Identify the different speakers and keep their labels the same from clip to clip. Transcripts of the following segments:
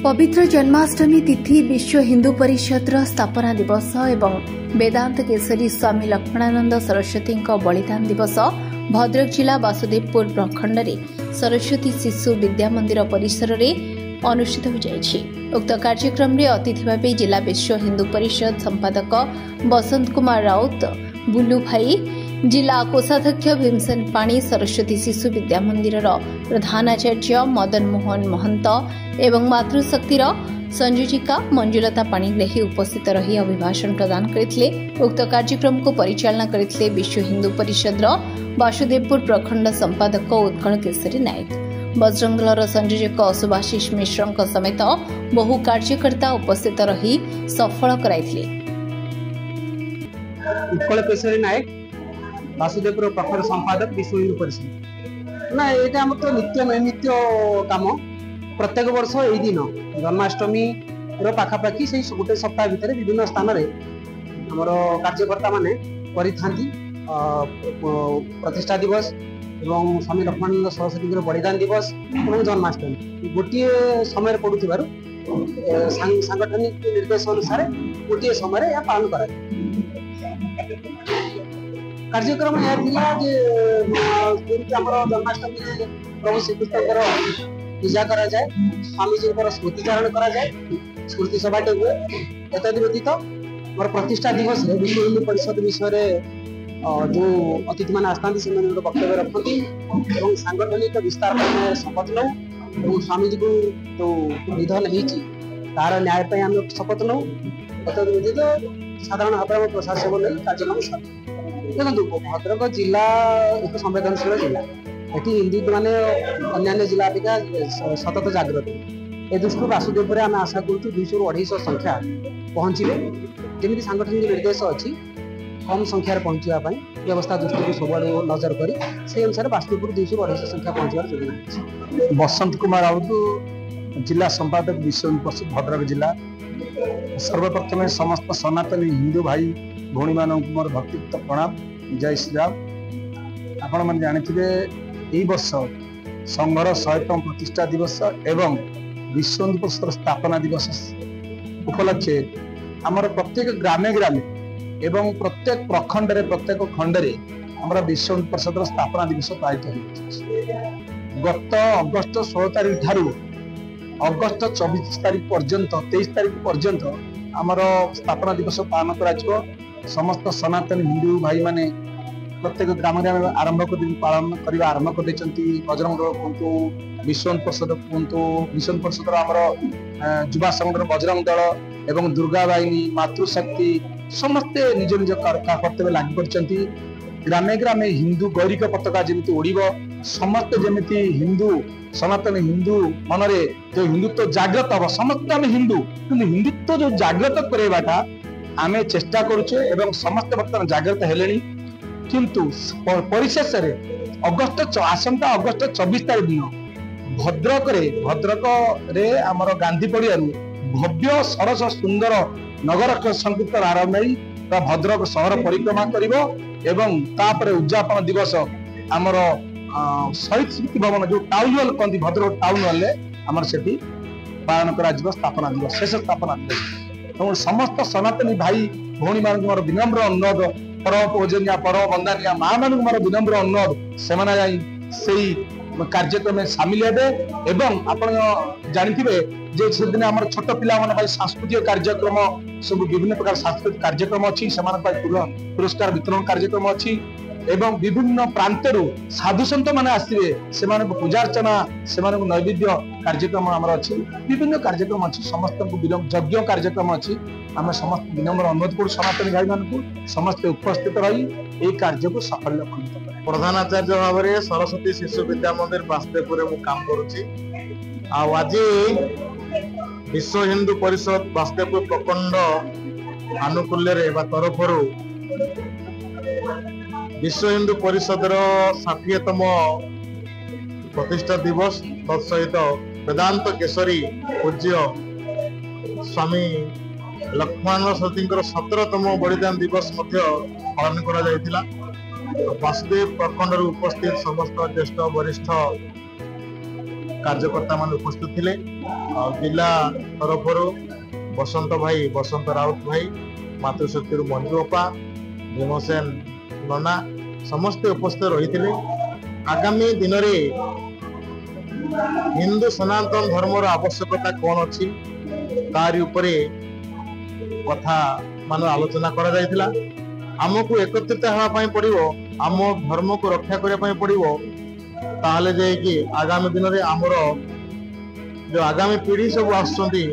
Speaker 1: पवित्र जन्माष्टमी तिथि विश्व हिंदू परिषद स्थापना दिवस एवं वेदांत केसरी स्वामी लक्ष्मणानंद सरस्वती बलिदान दिवस भद्रक जिला वासुदेवपुर प्रखंड में सरस्वती शिशु विद्या मंदिर परिसर में अनुष्ठित हो जाएगी। उक्त कार्यक्रम में अतिथि भाव जिला विश्व हिंदू परिषद संपादक बसंत कुमार राउत, बुलू भाई, जिला कोषाध्यक्ष भीमसेन पाणी, सरस्वती शिशु विद्या मंदिर प्रधानाचार्य मदन मोहन महंत एवं मातृशक्तिर संयोजिका मंजुलता पाणिग्राही उपस्थित रही अभिभाषण प्रदान करते। उक्त कार्यक्रम को परिचालना करते विश्व हिंदू परिषद वासुदेवपुर प्रखंड संपादक उत्कल केसरी नायक, बजरंग दल संयोजक सुभाषिष मिश्र समेत बहु कार्यकर्ता उपस्थित रही सफल कराइथिले।
Speaker 2: उत्कल केसरी नायक, वासुदेवपुर प्रखंड संपादक, विश्व हिंदू परिषद। ना ये तो नित्य नैमित्य काम। प्रत्येक वर्ष यही दिन जन्माष्टमी पाखापाखि से गोटे सप्ताह भितर विभिन्न स्थान में आमर कार्यकर्ता माने करिथांती प्रतिष्ठा दिवस एवं स्वामी लक्ष्मणानंद सरस्वती बलिदान दिवस और जन्माष्टमी गोटे समय पड़ुथिबारु सांगठनिक निर्देश अनुसार गोटे समय यह पालन करा। कार्यक्रम यह जन्माष्टमी प्रभु श्रीकृष्ण पूजा करा जाए, स्वामी जी स्मृतिचारण करा जाए, स्मृति सभाटे हुए। एतद व्यतीत मोर प्रतिष्ठा दिवस विश्व हिंदू परिषद विषय जो अतिथि मैंने आसता से वक्तव्य रखती और सांगठनिक विस्तार में शपथ लौ और स्वामी जी को जो निधन तार न्याय पर आम शपथ लौ। एतद व्यतीत साधारण भाव में प्रशासन नहीं कार्यक्रम सार। देखो भद्रक जिला एक संवेदनशील जिला, ये हिंदू मैंने अन्य जिला अपेक्षा सतत जागृत। ए दृष्टि वासुदेवपुर आम आशा करूँ 200 ରୁ 250 संख्या पहुँचे जमी सांगठनिक निर्देश अच्छी कम संख्यार पहुँचापी व्यवस्था दृष्टि को सब नजर कर से अनुसार वासुदेवपुर 200 ରୁ 250 संख्या पहुँचार योजना।
Speaker 3: बसंत कुमार राउत, जिला संपादक, विश्व हिंदू परिषद भद्रक जिला। सर्वप्रथम समस्त सनातनी हिंदू भाई भौणी मानक मोर भक्तियुक्त प्रणाम, जय श्री राम। आपण मैंने जानी यही वर्ष संघर 100तम प्रतिष्ठा दिवस एवं विश्व हिंदू परिषद स्थापना दिवस उपलक्षे आमर प्रत्येक ग्रामे ग्रामे एवं प्रत्येक प्रखंड रे प्रत्येक खंड रे आमर विश्व हिंदू परिषद स्थापना दिवस पालित हो। गत अगस्त 16 तारिख ठारू अगस्त 24 तारिख पर्यंत 23 तारिख पर्यंत आमर स्थापना दिवस पालन करा। समस्त सनातन हिंदू भाई माने प्रत्येक ग्राम ग्राम आरंभ पालन करने आरंभ कर बजरंग दल कहतु, विश्व हिंदू परिषद कहतु, विश्व हिंदू परिषद आमर युवा संगठन बजरंग दल एवं दुर्गा बाहिनी, मातृशक्ति समस्ते निज निज कर्तव्य लगी कर। ग्रामे ग्रामे हिंदू गौरिक पताका जमी उड़ब, समस्ते जमी हिंदू सनातन हिंदू मनरे जो हिंदुत्व जागृत हम। समस्त आम हिंदू कि हिंदुत्व जो जागृत करवाटा आम चेष्टा करुचे एवं समस्त बर्तमान जागृत हेले। किंतु परिशेष आसंता अगस्त 24 तारिख दिन भद्रक रे आमर गांधी पड़िया भव्य सरस सुंदर नगर संकीर्तन आरंभ नहीं भद्रक सहर परिक्रमा करिवो एवं तापर उद्यापन दिवस आमर शहीद स्मृति भवन जो टाउन हॉल कहती भद्रक टाउन हॉल आमर सेठी पालन करा स्थापना दिवस, शेष स्थापना दिवस। समस्त सनातनी भाई भौणी मान विनम्र अनुरोध, परम पूजनिया परम वंदनिया माँ मान मोर विनम्र अनुरोध से कार्यक्रम में सामिल हे। एवं आपण जानी से दिन आम छोट पिला सांस्कृतिक कार्यक्रम सब विभिन्न प्रकार सांस्कृतिक कार्यक्रम अच्छी पुरस्कार वितरण कार्यक्रम अच्छी एवं विभिन्न प्रांतरू साधु सन्त मैंने आसवे से पूजा अर्चना से नैवेद्य कार्यक्रम आमर अच्छी विभिन्न कार्यक्रम अच्छी समस्त यज्ञ कार्यक्रम अच्छी। आम समस्त विनम्र अनुरोध करूँ सनातनी भाई मान समस्त उपस्थित रही यह कार्य को साफल्य खंडित कर।
Speaker 4: प्रधानाचार्य भाव में सरस्वती शिशु विद्या मंदिर वासुदेवपुर मु काम करुच्ची। आज विश्व हिंदू परिषद वासुदेवपुर प्रखंड आनुकूल्य तरफ विश्व हिंदू परिषद 60तम प्रतिष्ठा दिवस तत्सहित वेदांत केसरी पूज्य स्वामी लक्ष्मणानंद सरस्वती 17तम बलिदान दिवस पालन करा। वासुदेव प्रखंड उपस्थित समस्त ज्येष्ठ वरिष्ठ कार्यकर्ता मान उपस्थित थे जिला तरफ बसंत भाई बसंत राउत भाई मातृशक्ति मंजू अपा भीमसेन नना समस्ते उपस्थित रही थे। आगामी दिन में हिंदू सनातन धर्मर आवश्यकता कौन अच्छी तारी उपरे कथा मान आलोचना करा जायतिला। आमको एकत्रित होगा पड़ो आम धर्म को रक्षा करने पड़ो ताहले जाइए आगामी दिन में आमर जो आगामी पीढ़ी सब आसुँचे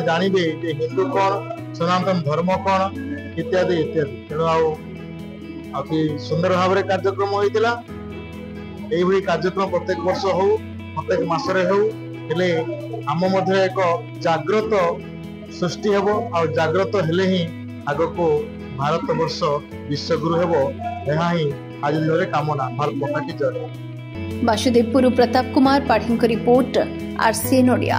Speaker 4: जानवे जे हिंदू कौन सनातन धर्म कौन इत्यादि इत्यादि तेणु आखि सुंदर भाव में कार्यक्रम होता यही कार्यक्रम प्रत्येक वर्ष हो प्रत्येक मसरे हो आम मध्य एक जागृत सृष्टि हेबो और जागृत हेले ही आग को भारत वर्ष विश्वगुरु हेबो यह ही आज दिन कामना। भारत माता की जय।
Speaker 1: वासुदेवपुर प्रताप कुमार पाठी रिपोर्ट RCN ओडिया।